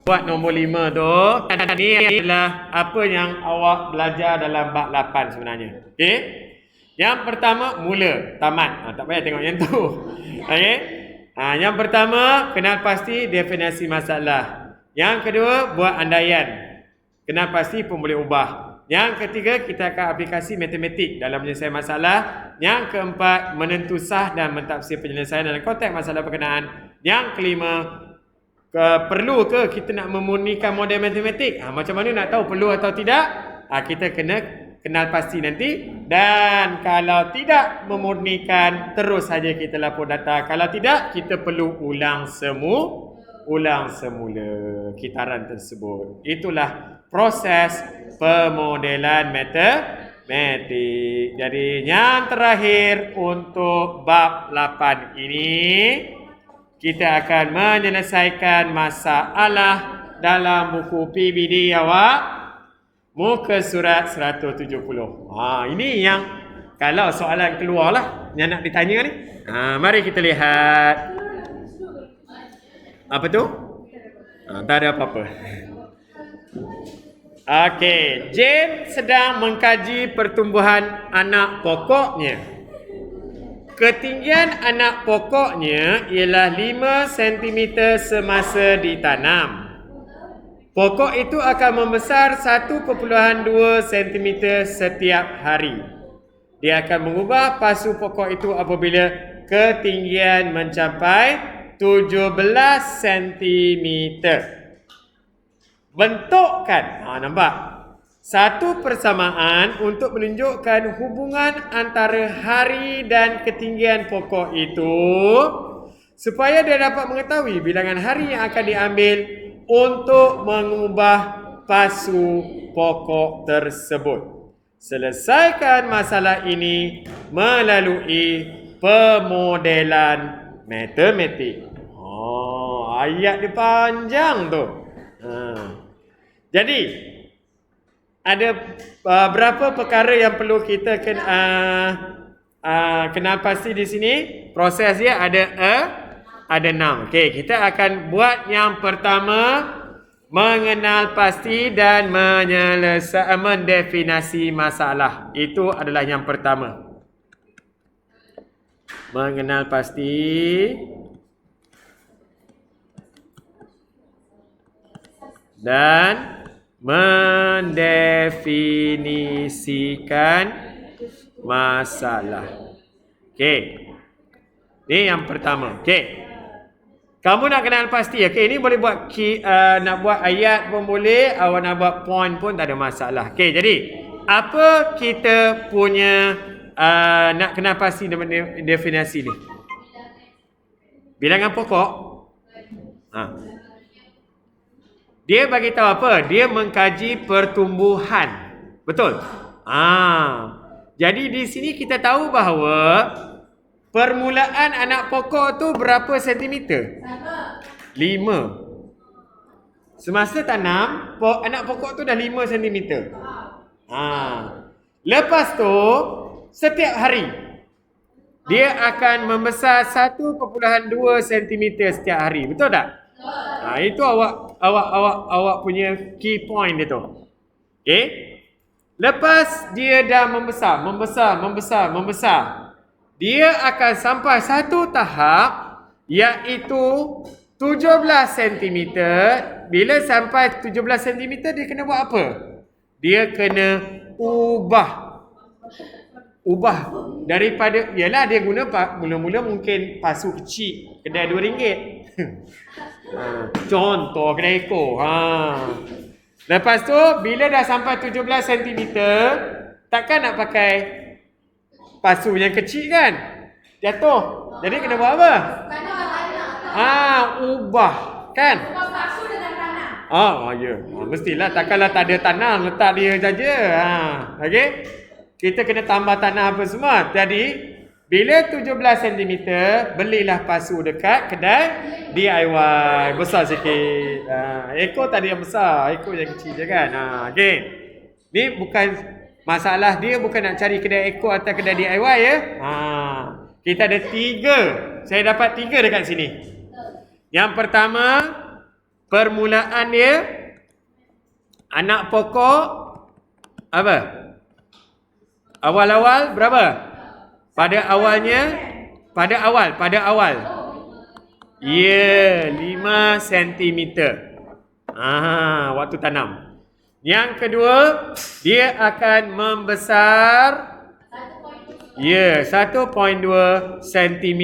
Buat nombor 5 tu, ni adalah apa yang awak belajar dalam bab 8 sebenarnya. Okey? Yang pertama, mula, tamat. Tak payah tengok yang tu. Okey? Yang pertama, kenal pasti definisi masalah. Yang kedua, buat andaian. Kenal pasti pun boleh ubah. Yang ketiga, kita akan aplikasi matematik dalam penyelesaian masalah. Yang keempat, menentu sah dan mentafsir penyelesaian dalam konteks masalah berkenaan. Yang kelima, perlu ke kita nak memurnikan model matematik? Macam mana nak tahu perlu atau tidak? Kita kena kenal pasti nanti. Dan kalau tidak memurnikan, terus saja kita lapor data. Kalau tidak, kita perlu ulang semula kitaran tersebut. Itulah proses pemodelan matematik. Jadi yang terakhir untuk bab 8 ini, kita akan menyelesaikan masalah dalam buku PBD awak, muka surat 170. Ini yang kalau soalan keluar lah yang nak ditanya ni. Mari kita lihat. Apa tu? Tak ada apa-apa. Okey, Jane sedang mengkaji pertumbuhan anak pokoknya. Ketinggian anak pokoknya ialah 5 cm semasa ditanam. Pokok itu akan membesar 1,2 cm setiap hari. Dia akan mengubah pasu pokok itu apabila ketinggian mencapai 17 cm. Bentukkan, nampak? Satu persamaan untuk menunjukkan hubungan antara hari dan ketinggian pokok itu, supaya dia dapat mengetahui bilangan hari yang akan diambil untuk mengubah pasu pokok tersebut. Selesaikan masalah ini melalui pemodelan matematik. Ayat dia panjang tu. Jadi ada berapa perkara yang perlu kita kenal pasti di sini. Proses dia ada 6. Okey, kita akan buat yang pertama, mengenal pasti dan mendefinisi masalah. Itu adalah yang pertama. Mengenal pasti dan mendefinisikan masalah. Okey. Ni yang pertama. Okey. Kamu nak kenal pasti. Okey, ini boleh buat nak buat ayat pun boleh, awak nak buat point pun tak ada masalah. Okey, jadi apa kita punya nak kenal pasti dengan definisi ni? Bilangan pokok. Dia bagi tahu apa? Dia mengkaji pertumbuhan. Betul? Jadi di sini kita tahu bahawa permulaan anak pokok tu berapa sentimeter? 5. Semasa tanam, anak pokok tu dah 5 sentimeter. Lepas tu, setiap hari dia akan membesar 1,2 cm setiap hari. Betul tak? Itu awak punya key point dia tu. Okey? Lepas dia dah membesar, dia akan sampai satu tahap iaitu 17 cm. Bila sampai 17 cm dia kena buat apa? Dia kena ubah daripada, ialah dia guna mula-mula mungkin pasu kecil kedai RM2. Contoh kedai ekor. Lepas tu bila dah sampai 17 cm, takkan nak pakai pasu yang kecil kan? Jatuh. Jadi kena buat apa? Ubah kan? Ya. Mestilah, takkanlah tak ada tanah letak dia saja. Okey. Kita kena tambah tanah apa semua. Jadi bila 17 cm, belilah pasu dekat kedai DIY. Besar sikit. Ekor tadi yang besar, ekor yang kecil je kan. Okey. Ni bukan masalah, dia bukan nak cari kedai ekor atau kedai DIY ya. Kita ada 3. Saya dapat 3 dekat sini. Yang pertama, permulaan dia anak pokok apa? Awal-awal berapa? Pada awal. Ya, 5 cm. Waktu tanam. Yang kedua, dia akan membesar 1.2 cm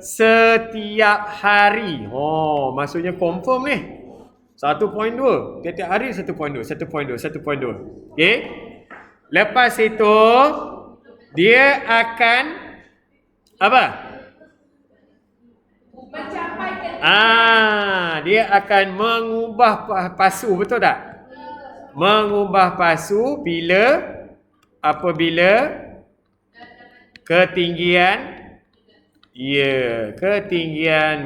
setiap hari. Maksudnya confirm ni. 1.2. Tiap-tiap hari 1.2. Okey. Lepas itu dia akan apa? Dia akan mengubah pasu, betul tak? Mengubah pasu apabila ketinggian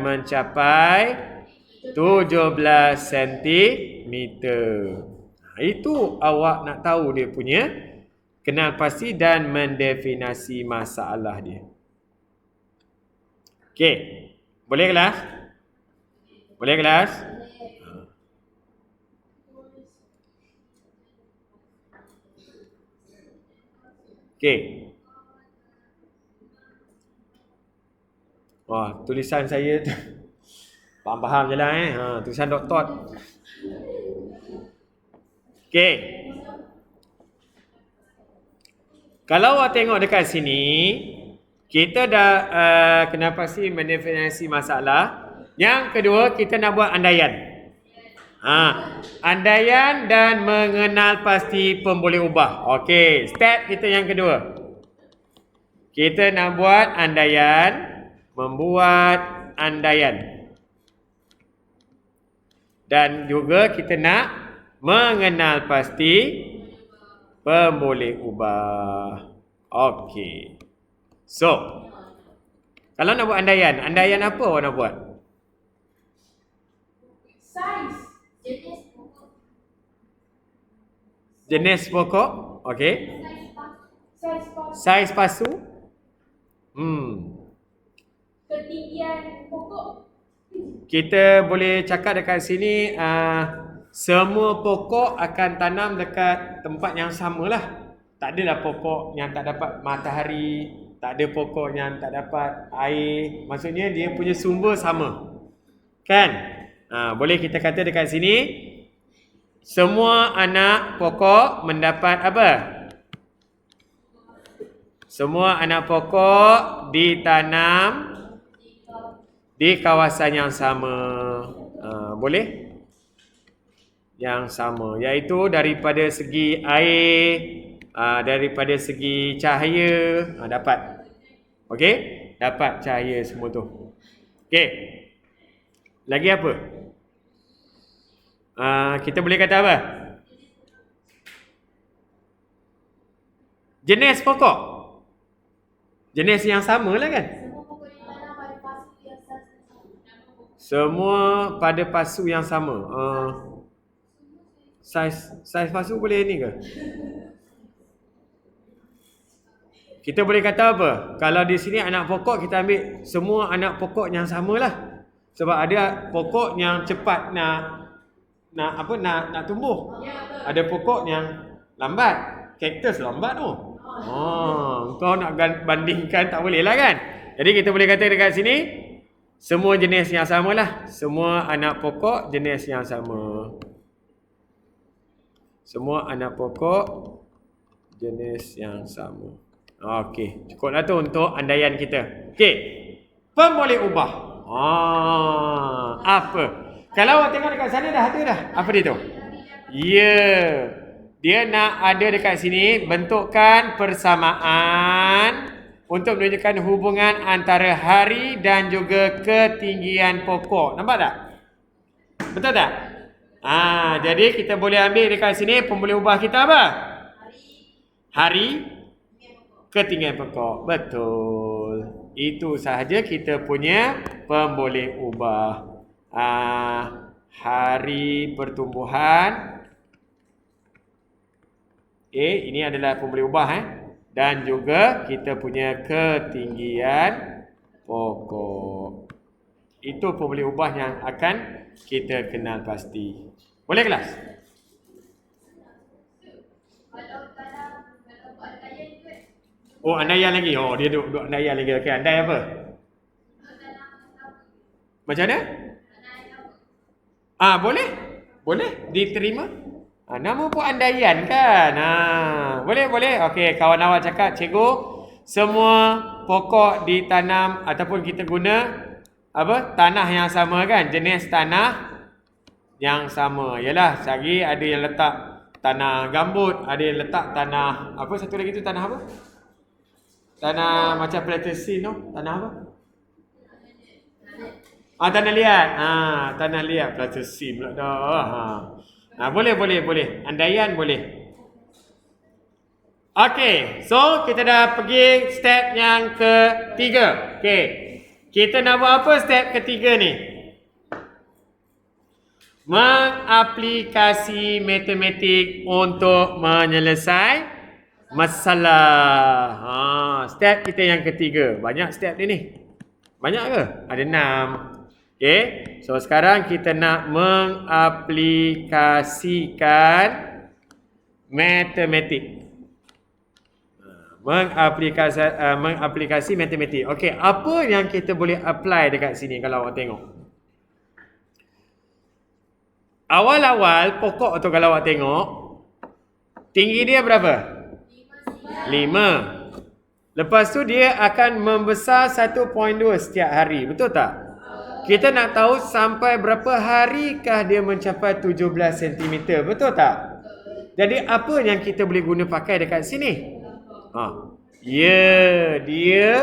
mencapai 17 cm. Itu awak nak tahu dia punya kenal pasti dan mendefinisi masalah dia. Okey. Boleh kelas? Okey. Wah, tulisan saya tu faham je lah tulisan doktor. Okey. Kalau awak tengok dekat sini, kita dah kenapa sih mendefinisi masalah. Yang kedua, kita nak buat andaian. Andaian dan mengenal pasti pemboleh ubah. Okey, step kita yang kedua. Kita nak buat membuat andaian. Dan juga kita nak mengenal pasti pemboleh ubah. Okey. So, kalau nak buat andaian apa awak nak buat? Jenis pokok. Okey. Saiz pasu. Ketinggian pokok. Kita boleh cakap dekat sini semua pokok akan tanam dekat tempat yang samalah. Tak adalah pokok yang tak dapat matahari, tak ada pokok yang tak dapat air. Maksudnya dia punya sumber sama. Kan? Boleh kita kata dekat sini semua anak pokok mendapat apa? Semua anak pokok ditanam di kawasan yang sama. Boleh? Yang sama, iaitu daripada segi air, daripada segi cahaya, dapat. Okey? Dapat cahaya semua tu. Okey. Lagi apa? Kita boleh kata apa? Jenis pokok. Jenis yang sama lah kan? Semua pada pasu yang sama. Saiz pasu boleh ni ke? Kita boleh kata apa? Kalau di sini anak pokok, kita ambil semua anak pokok yang samalah. Sebab ada pokok yang cepat nak tumbuh. Ada pokok yang lambat. Kaktus lambat tu. Kau nak bandingkan tak boleh lah kan? Jadi kita boleh kata dekat sini semua jenis yang samalah. Semua anak pokok jenis yang sama. Semua anak pokok jenis yang sama. Okey, cukuplah tu untuk andaian kita. Okey. Pemboleh ubah. Apa? Kalau awak tengok dekat sana dah ada dah. Apa dia tu? Dia nak ada dekat sini bentukkan persamaan untuk menunjukkan hubungan antara hari dan juga ketinggian pokok. Nampak tak? Betul tak? Jadi kita boleh ambil dekat sini pemboleh ubah kita apa? Hari, ketinggian pokok. Betul. Itu sahaja kita punya pemboleh ubah. Hari pertumbuhan. Ini adalah pemboleh ubah dan juga kita punya ketinggian pokok. Itu pun boleh ubah yang akan kita kenal pasti. Boleh kelas? Oh, andaian lagi. Oh, dia duduk andaian lagi. Okey, andai apa? Macam mana? Boleh. Boleh diterima. Nama pun andaian kan? Boleh. Okey, kawan awak cakap, cikgu, semua pokok ditanam ataupun kita guna tanah yang sama kan? Jenis tanah yang sama. Yalah, sehari ada yang letak tanah gambut, ada yang letak tanah apa satu lagi tu, tanah apa? Tanah macam Pleistocene tu, tanah apa? Tanah liat. Tanah liat Pleistocene pula dah. Boleh. Andaian boleh. Okey, so kita dah pergi step yang ketiga. Okey. Kita nak buat apa step ketiga ni? Mengaplikasi matematik untuk menyelesaikan masalah. Step kita yang ketiga. Banyak step ni. Banyak ke? Ada 6. Okey. So sekarang kita nak mengaplikasikan matematik. Mengaplikasi matematik. Okey, apa yang kita boleh apply dekat sini kalau awak tengok? Awal-awal pokok tu kalau awak tengok, tinggi dia berapa? 5. Lepas tu dia akan membesar 1.2 setiap hari. Betul tak? Kita nak tahu sampai berapa harikah dia mencapai 17 cm. Betul tak? Jadi apa yang kita boleh guna pakai dekat sini? Dia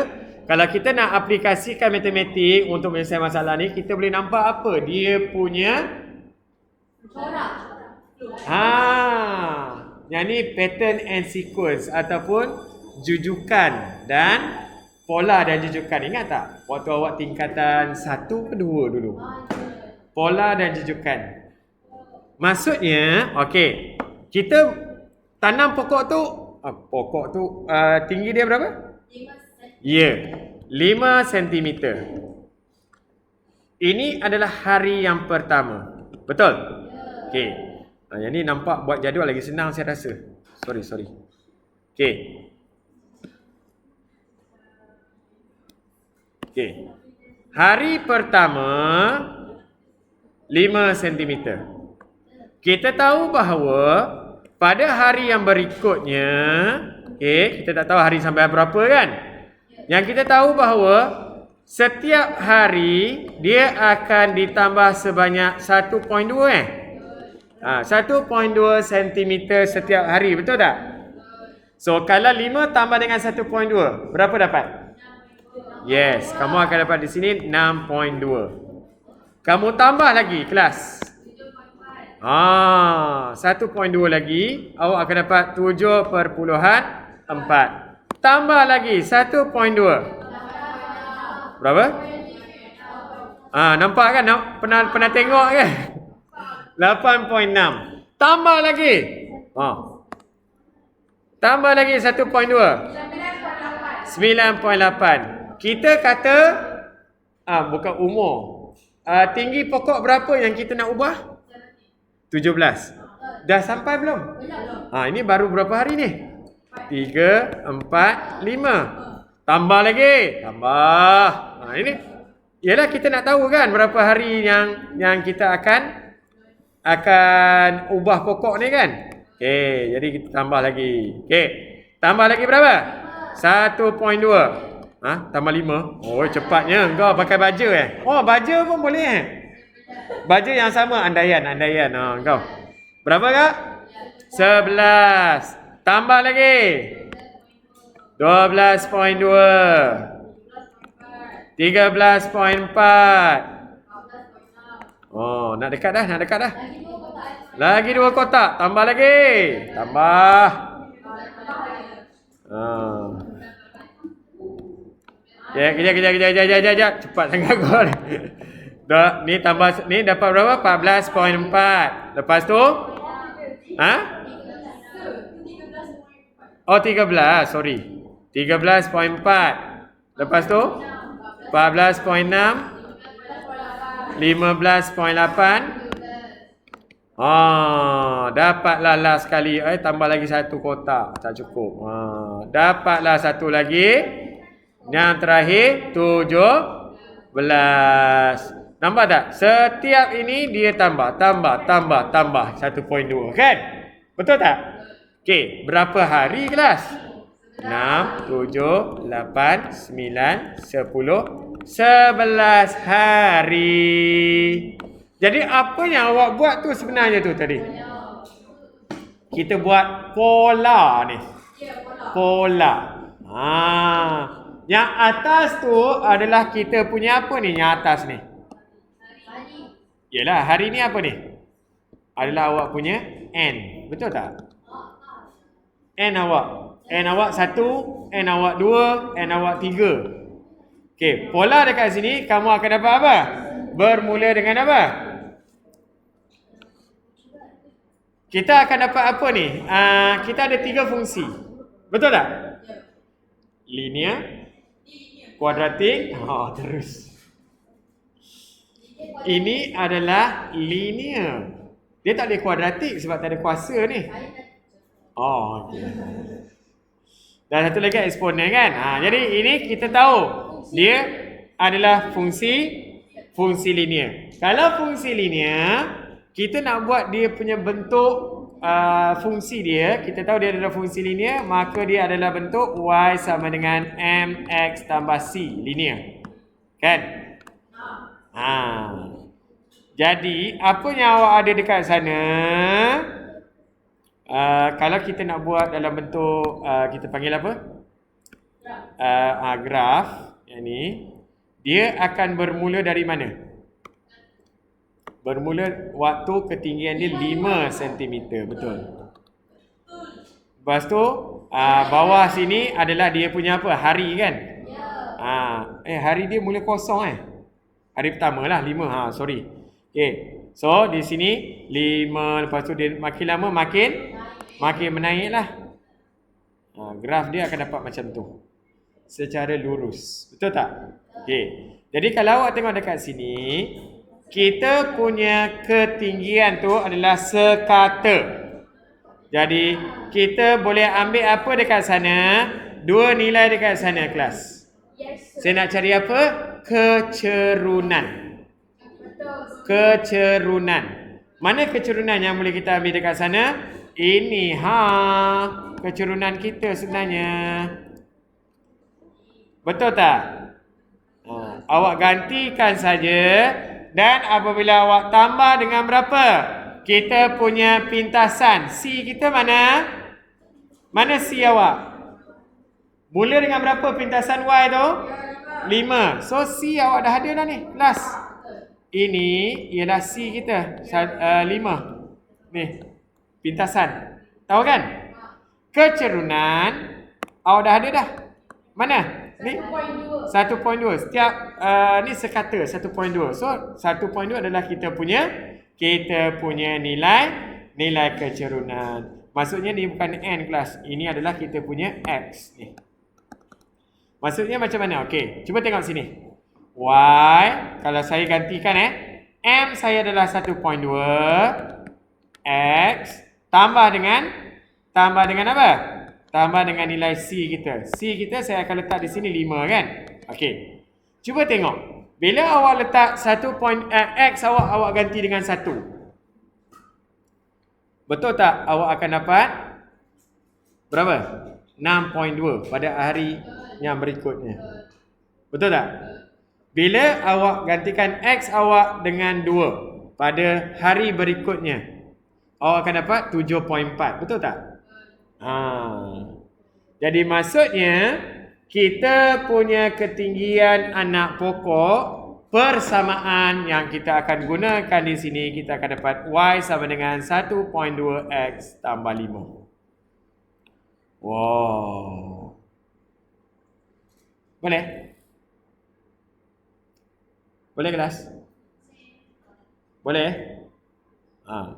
kalau kita nak aplikasikan matematik untuk menyelesaikan masalah ni, kita boleh nampak apa? Dia punya yang ni pattern and sequence ataupun jujukan dan pola dan jujukan. Ingat tak? Waktu awak tingkatan 1 ke 2 dulu. Pola dan jujukan. Maksudnya, okey, kita tanam pokok tu tinggi dia berapa? 5 cm. Ini adalah hari yang pertama. Betul? Okey. Yang ni nampak buat jadual lagi senang saya rasa. Sorry. Okey. Hari pertama 5 cm. Kita tahu bahawa pada hari yang berikutnya, kita tak tahu hari sampai berapa kan? Yang kita tahu bahawa setiap hari dia akan ditambah sebanyak 1.2 1.2 cm setiap hari, betul tak? So kalau 5 tambah dengan 1.2, berapa dapat? Yes, kamu akan dapat di sini 6.2. Kamu tambah lagi kelas. 1.2 lagi, awak akan dapat 7.4. Tambah lagi 1.2. Berapa? Nampak kan? Pernah tengok kan? 8.6. Tambah lagi. Tambah lagi 1.2. 9.8. Kita kata bukan umur. Tinggi pokok berapa yang kita nak ubah? 17. Dah sampai belum? Ini baru berapa hari ni? 3, 4, 5. Tambah lagi. Tambah. Ini ialah kita nak tahu kan berapa hari yang kita akan ubah pokok ni kan? Okey, jadi kita tambah lagi. Okey. Tambah lagi berapa? 1.2. Tambah 5. Oh, cepatnya engkau pakai baja baja pun boleh Baja yang sama, andaian. Engkau. Berapa kak? 11. Tambah lagi. 12.2. 13.4. Nak dekat dah. Lagi 2 kotak. Tambah lagi. Tambah. Kejap. Cepat sangat kau. Ni tambah, ni dapat berapa? 14.4. Lepas tu? 13. Sorry. 13.4. Lepas tu? 14.6. 15.8. Dapatlah last sekali. Tambah lagi satu kotak. Tak cukup. Dapatlah satu lagi. Yang terakhir 17. Nampak tak? Setiap ini dia tambah 1.2 kan? Betul tak? Okey, berapa hari kelas? 6, 7, 8, 9, 10, 11 hari. Jadi apa yang awak buat tu sebenarnya tu tadi? Kita buat pola ni. Pola. Yang atas tu adalah kita punya apa ni? Yang atas ni. Yalah, hari ni apa ni? Adalah awak punya N. Betul tak? N awak. N awak 1, N awak 2, N awak 3. Okey, pola dekat sini kamu akan dapat apa? Bermula dengan apa? Kita akan dapat apa ni? Kita ada 3 fungsi. Betul tak? Linear, kuadratik, terus. Ini adalah linear. Dia tak ada kuadratik sebab tak ada kuasa ni. Okay. Dan satu lagi eksponen kan. Jadi ini kita tahu dia adalah fungsi linear. Kalau fungsi linear, kita nak buat dia punya bentuk fungsi dia, kita tahu dia adalah fungsi linear, maka dia adalah bentuk y sama dengan mx tambah c, linear. Kan? Jadi apa yang awak ada dekat sana, kalau kita nak buat dalam bentuk kita panggil apa? Graf yang ni, dia akan bermula dari mana? Bermula waktu ketinggian dia 5 cm, betul. Lepas tu bawah sini adalah dia punya apa? Hari kan? Hari dia mula kosong Hari pertama lah 5. Sorry. Okay. So di sini 5, lepas tu dia makin lama makin menaik lah. Graf dia akan dapat macam tu. Secara lurus. Betul tak? Okay. Jadi kalau awak tengok dekat sini, kita punya ketinggian tu adalah sekata. Jadi kita boleh ambil apa dekat sana? 2 nilai dekat sana kelas. Saya nak cari apa? Kecerunan. Kecerunan. Mana kecerunan yang boleh kita ambil dekat sana? Ini kecerunan kita sebenarnya. Betul tak? Awak gantikan saja. Dan apabila awak tambah dengan berapa? Kita punya pintasan. C kita mana? Mana C awak? Mula dengan berapa pintasan Y tu? 5. So C awak dah ada dah ni. Kelas. Ini ialah C kita. 5. Ni. Pintasan. Tahu kan? Kecerunan. Awak dah ada dah. Mana? Ni 1.2. Setiap ni sekata 1.2. So 1.2 adalah kita punya nilai kecerunan. Maksudnya ni bukan N kelas. Ini adalah kita punya X ni. Maksudnya macam mana? Okey, cuba tengok sini. Y, kalau saya gantikan M saya adalah 1.2. X tambah dengan apa? Tambah dengan nilai C kita. C kita saya akan letak di sini 5 kan? Okey. Cuba tengok. Bila awak letak X awak ganti dengan 1. Betul tak? Awak akan dapat berapa? 6.2 pada hari yang berikutnya. Betul tak? Bila awak gantikan X awak dengan 2 pada hari berikutnya, awak akan dapat 7.4. Betul tak? Jadi maksudnya kita punya ketinggian anak pokok persamaan yang kita akan gunakan di sini, kita akan dapat Y sama dengan 1.2X tambah 5. Wow. Boleh? Boleh kelas? Boleh?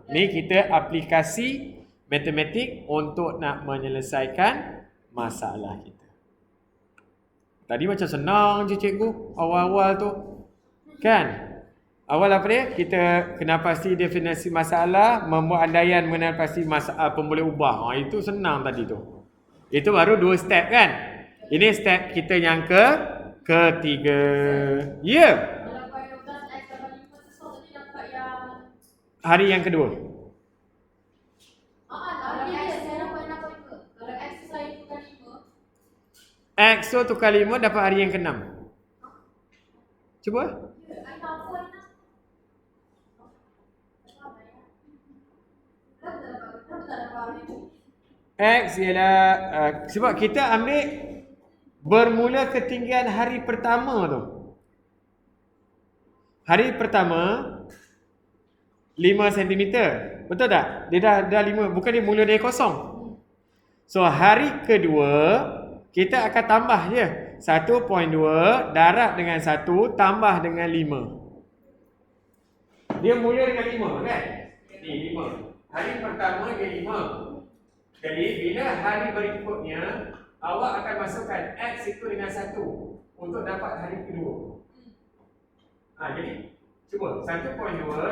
Ni kita aplikasi matematik untuk nak menyelesaikan masalah kita. Tadi macam senang je cikgu awal-awal tu. Kan? Awal apa dia? Kita kena pasti definisi masalah, membuat andaian mengenai pasti masalah pun boleh ubah. Itu senang tadi tu. Itu baru 2 step kan? Ini step kita yang ketiga. Ya. Hari yang kedua. X tu tukar 5 dapat hari yang ke-6. Cuba. X ialah sebab kita ambil bermula ketinggian hari pertama tu. Hari pertama 5 cm. Betul tak? Dia dah 5, bukan dia mula dari kosong. So hari kedua kita akan tambah je 1.2 darab dengan 1 tambah dengan 5. Dia mula dengan 5 kan? Ni 5. Hari pertama dia 5. Jadi bila hari berikutnya awak akan masukkan X itu dengan 1 untuk dapat hari kedua. Jadi cuba 1.2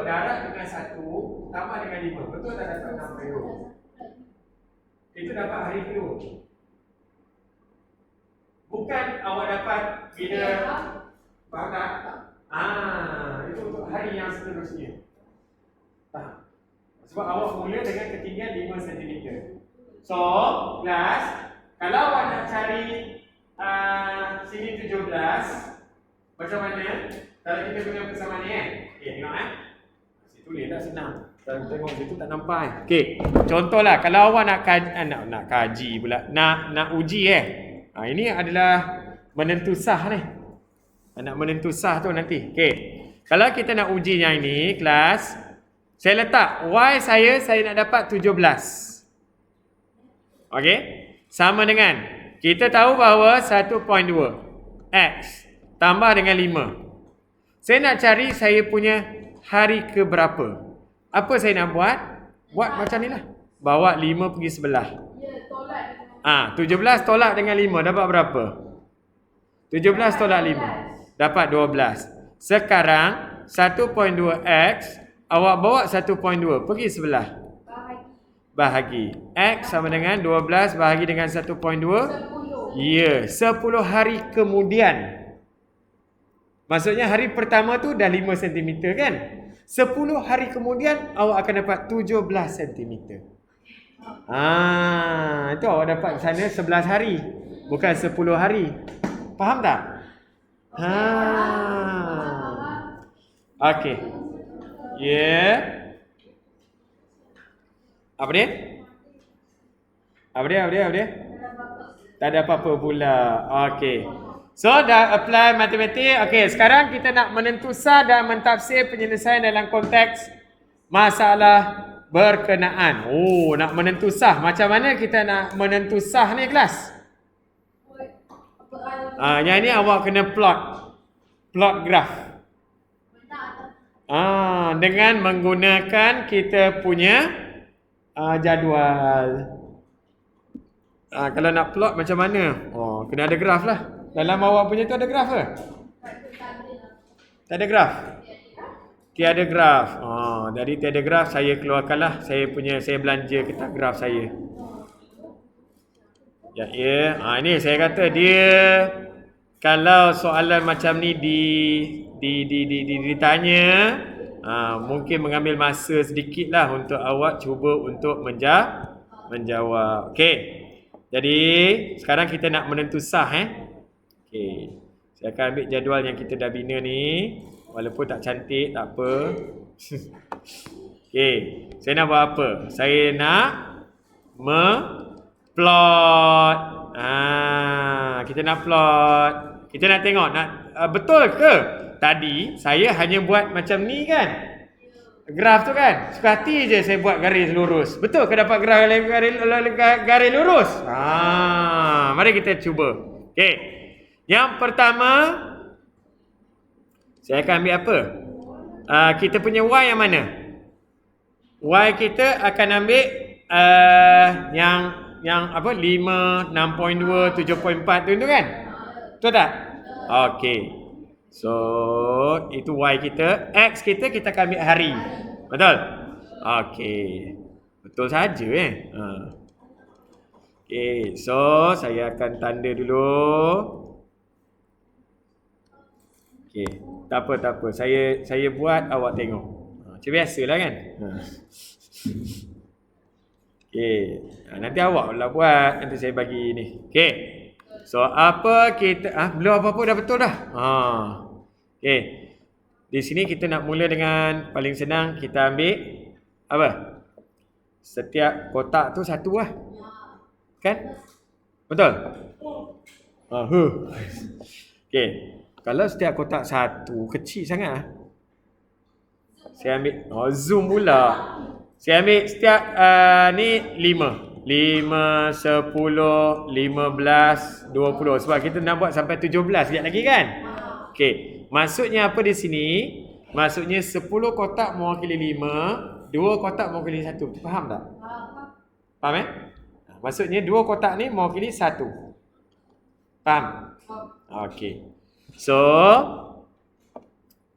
darab dengan 1 tambah dengan 5. Betul tak dapat 6.2? Itu dapat hari kedua. Bukan awak dapat bila faham tak? Itu untuk hari yang seterusnya. Faham? Sebab awak mula dengan ketinggian 5 cm. So, kelas, kalau awak nak cari sini 17, macam mana? Kalau kita guna persamaan ni kan? Tengok situ ni tak senang. Kalau tengok situ tak nampak contohlah kalau awak nak kaji pula, nak uji ini adalah menentu sah ni. Nak menentu sah tu nanti. Kalau kita nak uji yang ini, kelas, saya letak Y saya nak dapat 17. Sama dengan kita tahu bahawa 1.2 X tambah dengan 5. Saya nak cari saya punya hari ke berapa. Apa saya nak buat? Buat macam ni lah. Bawa 5 pergi sebelah. 17 tolak dengan 5 dapat berapa? 17 tolak 5 dapat 12. Sekarang 1.2X awak bawa 1.2 pergi sebelah. Bahagi. X sama dengan 12 bahagi dengan 1.2. 10 hari kemudian. Maksudnya hari pertama tu dah 5 cm kan? 10 hari kemudian awak akan dapat 17 cm. Itu awak dapat sana 11 hari. Bukan 10 hari. Faham tak? Okey. Apa dia? Tak ada apa-apa pula. Okey. So dah apply matematik. Okey, sekarang kita nak menentu sah dan mentafsir penyelesaian dalam konteks masalah berkenaan. Nak menentu sah. Macam mana kita nak menentu sah ni kelas? Yang ni awak kena plot graf. Dengan menggunakan kita punya jadual. Kalau nak plot macam mana? Kena ada graf lah. Dalam awak punya tu ada graf ke? Tak ada graf? Tiada graf. Dari tiada graf saya keluarkanlah saya belanja kertas graf saya. Ini saya kata dia kalau soalan macam ni ditanya, mungkin mengambil masa sedikit lah untuk awak cuba untuk menjawab. Okey. Jadi sekarang kita nak menentu sah. Saya akan ambil jadual yang kita dah bina ni. Walaupun tak cantik, tak apa. Saya nak buat apa? Saya nak plot. Kita nak plot. Kita nak tengok betul ke tadi saya hanya buat macam ni kan? Graf tu kan? Suka hati je saya buat garis lurus. Betul ke dapat garis lurus? Mari kita cuba. Yang pertama saya akan ambil apa? Kita punya Y yang mana? Y kita akan ambil yang apa? 5, 6.2, 7.4 tu kan? Betul tak? Okey. So, itu Y kita. X kita akan ambil hari. Betul? Okey. Betul saja Okey, so saya akan tanda dulu. Okey, tak apa. Saya buat, awak tengok. Macam biasalah kan? Okey, nanti awak pula buat, nanti saya bagi ni. Okey. So apa kita belum apa-apa dah betul dah. Okey. Di sini kita nak mula dengan paling senang, kita ambil apa? Setiap kotak tu satu lah. Kan? Betul? Okey. Kalau setiap kotak satu, kecil sangat saya ambil zoom pula. Saya ambil setiap ni 5. 5, 10, 15, 20. Sebab kita nak buat sampai 17 sekejap lagi kan? Okey. Maksudnya apa di sini? Maksudnya 10 kotak mewakili 5, 2 kotak mewakili 1. Faham tak? Faham Maksudnya 2 kotak ni mewakili 1. Faham? Okey. So,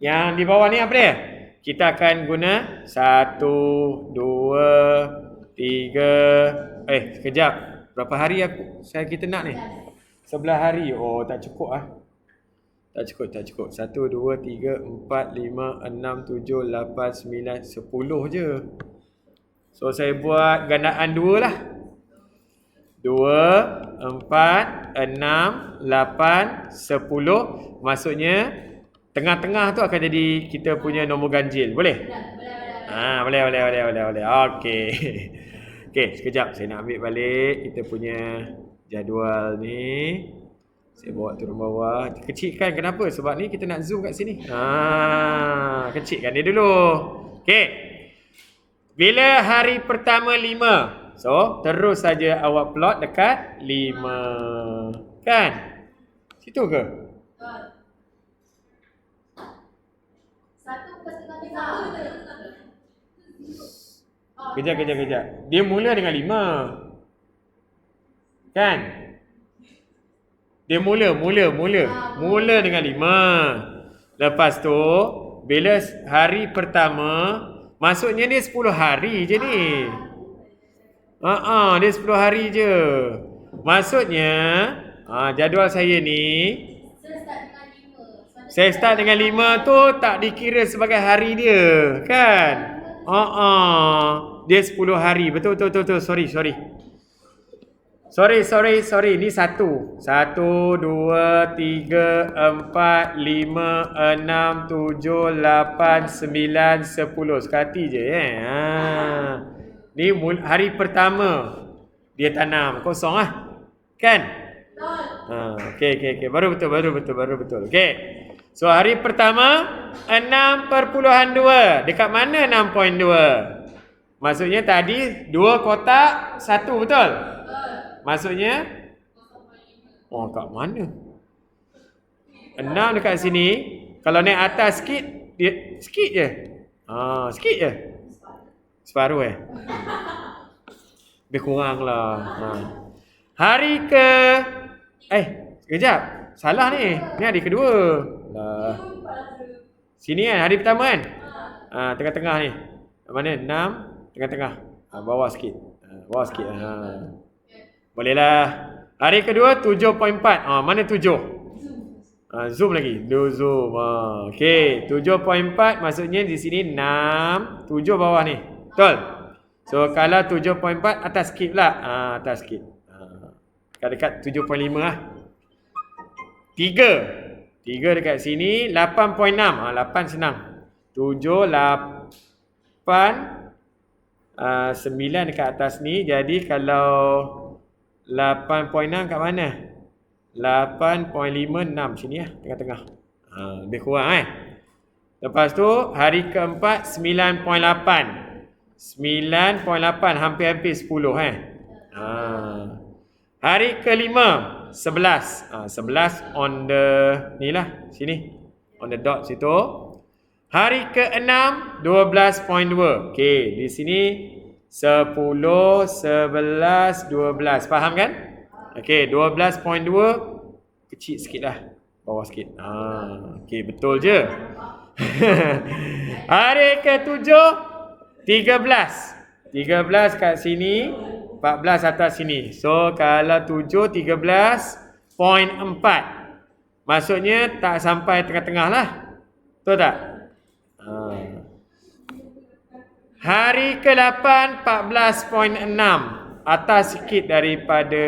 yang di bawah ni apa dia? Kita akan guna 1, 2, 3. Sekejap. Berapa hari kita nak ni? 11 hari. Oh, tak cukup Tak cukup. 1, 2, 3, 4, 5, 6, 7, 8, 9, 10 je. So, saya buat gandaan 2 lah. 2, 4, 6, 8, 10. Maksudnya tengah-tengah tu akan jadi kita punya nombor ganjil. Boleh? Boleh. Okey. Okey, sekejap saya nak ambil balik kita punya jadual ni. Saya bawa turun bawah. Kecilkan kenapa? Sebab ni kita nak zoom kat sini. Kecilkan dia dulu. Okey. Bila hari pertama 5. So, terus saja awak plot dekat 5. Kan? Situ ke? Kejap. Dia mula dengan 5. Kan? Dia mula dengan 5. Lepas tu, bila hari pertama, maksudnya dia 10 hari je ni. Dia 10 hari je. Maksudnya, jadual saya ni, saya start dengan 5 tu tak dikira sebagai hari dia, kan? Dia 10 hari. Betul. Sorry. Ni 1. 1, 2, 3, 4, 5, 6, 7, 8, 9, 10. Sekali je Ni hari pertama dia tanam. Kosong Kan? Okey. Baru betul. Okey. So hari pertama 6.2. Dekat mana 6.2? Maksudnya tadi 2 kotak 1, betul? Maksudnya kat mana? 6 dekat sini. Kalau naik atas sikit, dia sikit je. Sikit je. Separuh Lebih kurang lah. Hari ke sekejap. Salah ni. Ni hari kedua. Sini hari pertama kan? Tengah-tengah ni. Mana? 6, tengah-tengah. Bawah sikit. Boleh lah. Hari kedua 7.4. Mana 7? Zoom lagi. Zoom. Okey, 7.4 maksudnya di sini 6, 7 bawah ni. Betul? So kalau 7.4 atas sikit pula. Atas sikit. Dekat 7.5 lah. 3 dekat sini 8.6. 8 senang. 7, 8, 9 dekat atas ni. Jadi kalau 8.6 kat mana? 8.56 sini tengah-tengah. Lebih kurang Lepas tu hari keempat 9.8. 9.8 hampir-hampir 10 Hari kelima 11. 11 on the ni lah sini. On the dot situ. Hari keenam 12.2. Okey, di sini 10, 11, 12. Faham kan? Okey, 12.2 kecil sikit lah. Bawah sikit. Okey, betul je. Hari ke-7 13. 13 kat sini, 14 atas sini. So kalau 7 13.4. Maksudnya tak sampai tengah-tengah lah. Betul tak? Hari ke-8 14.6. Atas sikit daripada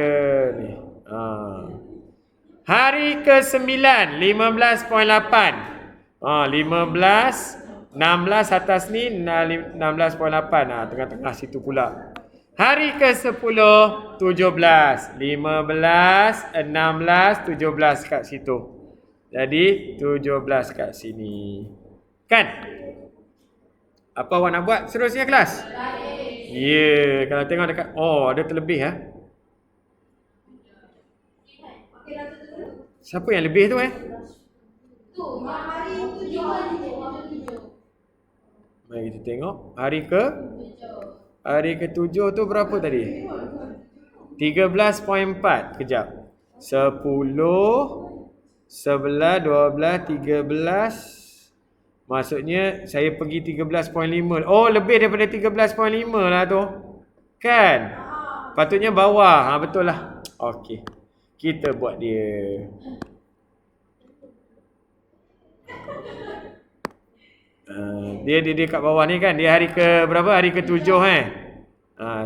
ni. Hari ke-9 15.8. 16 atas ni 16.8. Tengah-tengah situ pula. Hari ke-10 17. 15 16 17 kat situ. Jadi 17 kat sini. Kan? Apa awak nak buat seterusnya kelas? Ya, kalau tengok dekat ada terlebih Siapa yang lebih tu Mari kita tengok hari ke-7 tu berapa tadi? 13.4. Kejap. 10 11 12 13. Maksudnya saya pergi 13.5. Oh, lebih daripada 13.5 lah tu. Kan? Patutnya bawah. Betul lah. Okey. Kita buat dia. Dia kat bawah ni kan. Dia hari ke berapa? Hari ke-7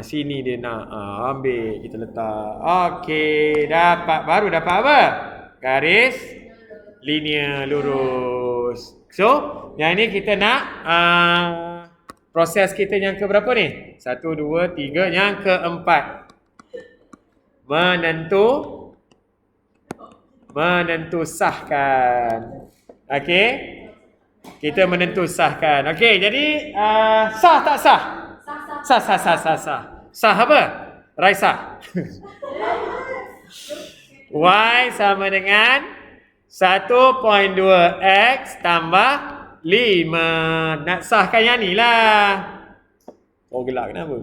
sini dia nak ambil, kita letak. Okey, baru dapat apa? Garis linear lurus. So, yang ni kita nak proses kita yang ke berapa ni? 1 2 3, yang keempat. Menentusahkan. Okey. Kita menentusahkan. Okey, jadi sah tak sah? Sah. Sah apa? Raisa. Y sama dengan 1.2x tambah 5. Nak sahkan yang ni lah. Gelak kenapa?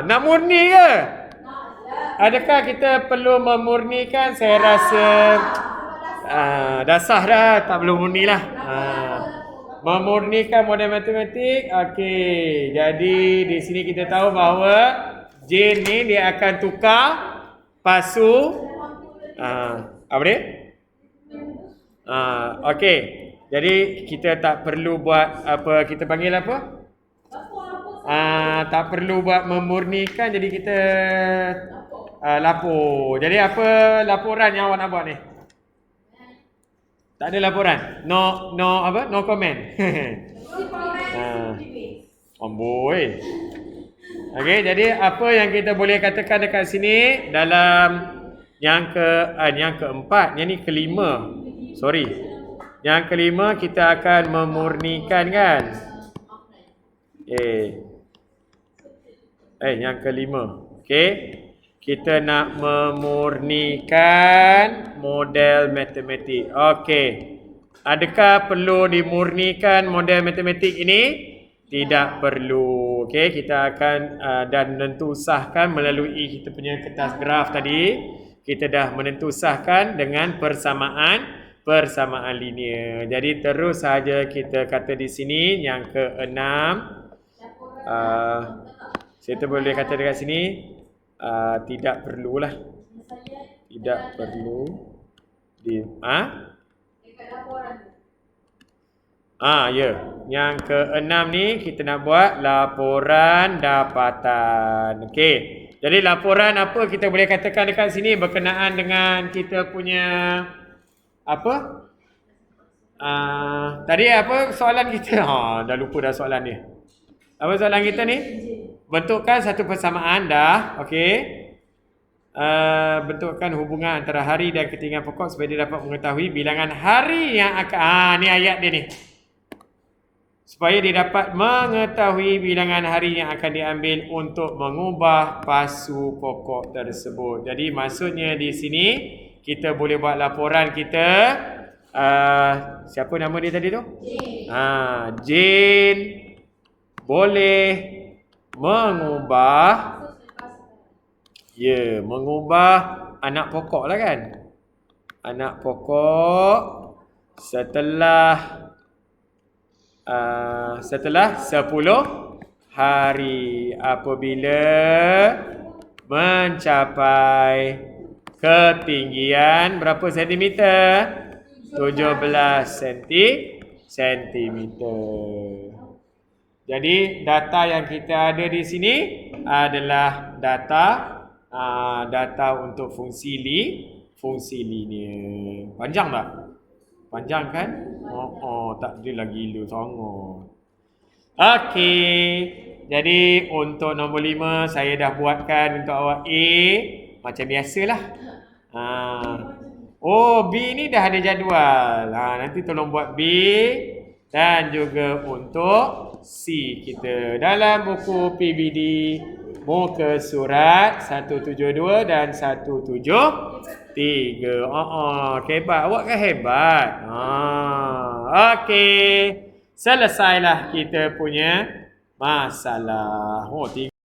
Nak murni ke? Adakah kita perlu memurnikan? Saya rasa dah sah dah, tak perlu murni lah. Memurnikan model matematik. Okey, jadi di sini kita tahu bahawa J ni dia akan tukar pasu apa dia? Okey. Jadi kita tak perlu buat apa kita panggil apa? Tak perlu buat memurnikan, jadi kita lapor. Jadi apa laporan yang awak nak buat ni? Tak ada laporan. No comment. Amboi. Okey, jadi apa yang kita boleh katakan dekat sini dalam yang keempat, yang ni kelima. Sorry. Yang kelima kita akan memurnikan kan? Yang kelima. Okey. Kita nak memurnikan model matematik. Okey. Adakah perlu dimurnikan model matematik ini? Tidak perlu. Okey, kita akan dan menentusahkan melalui kita punya kertas graf tadi. Kita dah menentusahkan dengan persamaan linear. Jadi terus saja kita kata di sini yang keenam. Saya boleh kata dekat sini tidak perlulah. Tidak perlu dekat laporan. Ya. Yang keenam ni kita nak buat laporan dapatan. Okey. Jadi laporan apa kita boleh katakan dekat sini berkenaan dengan kita punya apa? Tadi apa soalan kita? Dah lupa dah soalan dia. Apa soalan kita ni? Bentukkan satu persamaan dah. Okey. Bentukkan hubungan antara hari dan ketinggian pokok supaya dia dapat mengetahui bilangan hari yang akan ni ayat dia ni. Supaya dia dapat mengetahui bilangan hari yang akan diambil untuk mengubah pasu pokok tersebut. Jadi maksudnya di sini kita boleh buat laporan kita. Siapa nama dia tadi tu? Jane boleh mengubah anak pokok lah kan. Anak pokok setelah 10 hari apabila mencapai ketinggian berapa sentimeter? 17 sentimeter. Jadi data yang kita ada di sini adalah data untuk fungsi linear. Panjang tak? Panjang kan? Tak ada lagi gila sangat. Okey. Jadi untuk nombor 5 saya dah buatkan untuk awak A macam biasalah. B ni dah ada jadual. Nanti tolong buat B dan juga untuk C kita dalam buku PBD muka surat 172 dan 173. Hebat. Awak kan hebat. Okey. Selesailah kita punya masalah. 3